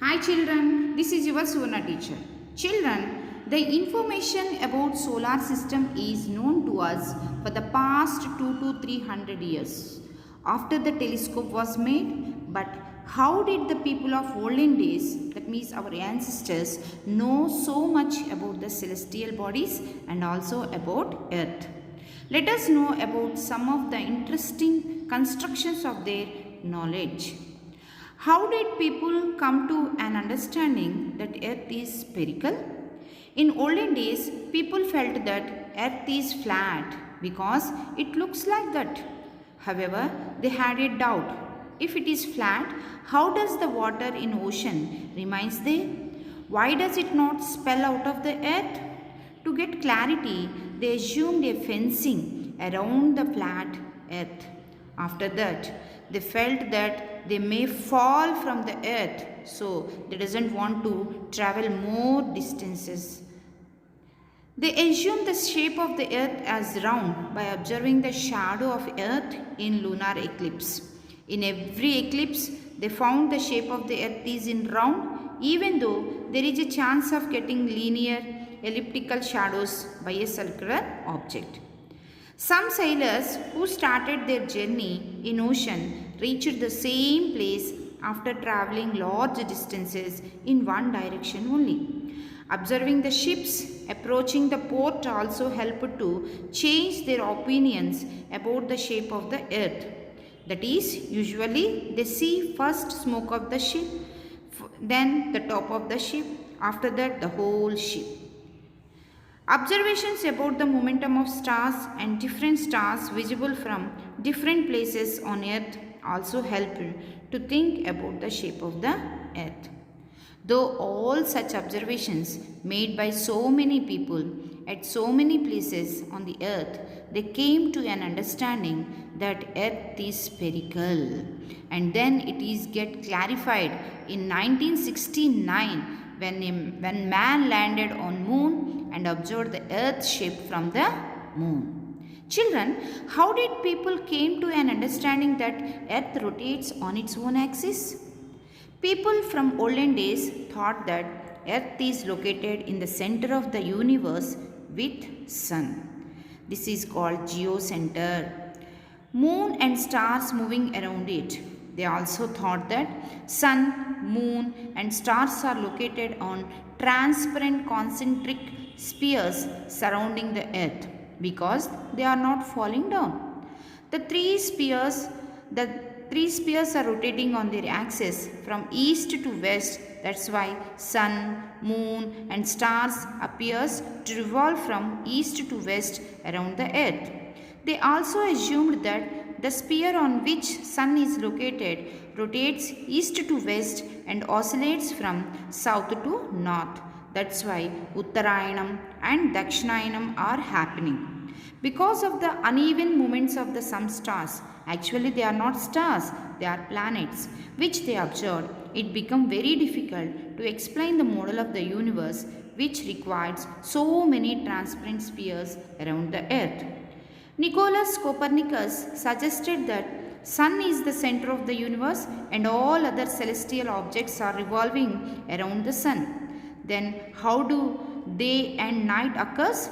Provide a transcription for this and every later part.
Hi children, this is your Suvarna teacher. Children, the information about solar system is known to us for the past 2 to 300 years after the telescope was made. But how did the people of olden days, that means our ancestors, know so much about the celestial bodies and also about earth? Let us know about some of the interesting constructions of their knowledge. How did people come to an understanding that earth is spherical? In olden days, people felt that earth is flat because it looks like that. However, they had a doubt. If it is flat, how does the water in ocean remains there? Why does it not spill out of the earth? To get clarity, they assumed a fencing around the flat earth. After that, they felt that they may fall from the earth, so they doesn't want to travel more distances. They assumed the shape of the earth as round by observing the shadow of earth in lunar eclipse. In every eclipse, they found the shape of the earth is in round, even though there is a chance of getting linear elliptical shadows by a circular object. Some sailors who started their journey in ocean reached the same place after traveling large distances in one direction only. Observing the ships approaching the port also helped to change their opinions about the shape of the earth. That is, usually they see first smoke of the ship, then the top of the ship, after that the whole ship. Observations about the momentum of stars and different stars visible from different places on earth also help to think about the shape of the earth. Though all such observations made by so many people at so many places on the earth, they came to an understanding that earth is spherical. And then it is get clarified in 1969 when man landed on moon and observed the earth shape from the moon. Children, how did people came to an understanding that earth rotates on its own axis? People from olden days thought that earth is located in the center of the universe with sun. This is called geocenter. Moon and stars moving around it. They also thought that sun, moon and stars are located on transparent concentric spheres surrounding the earth because they are not falling down. The three spheres are rotating on their axis from east to west. That's why sun, moon and stars appears to revolve from east to west around the earth. They also assumed that the sphere on which sun is located rotates east to west and oscillates from south to north. That's why Uttarayanam and Dakshinayanam are happening. Because of the uneven movements of some stars, actually they are not stars, they are planets, which they observed, it became very difficult to explain the model of the universe which requires so many transparent spheres around the earth. Nicolaus Copernicus suggested that sun is the center of the universe and all other celestial objects are revolving around the sun. Then how do day and night occurs?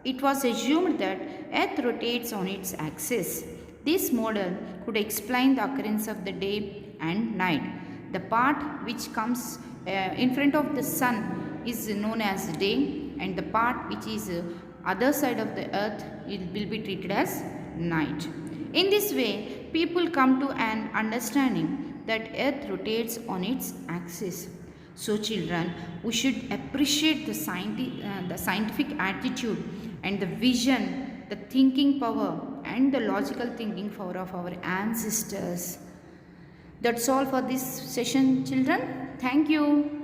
It was assumed that earth rotates on its axis. This model could explain the occurrence of the day and night. The part which comes in front of the sun is known as day and the part which is other side of the earth will be treated as night. In this way, people come to an understanding that earth rotates on its axis. So children, we should appreciate the scientific attitude and the vision, the thinking power and the logical thinking power of our ancestors. That's all for this session children. Thank you.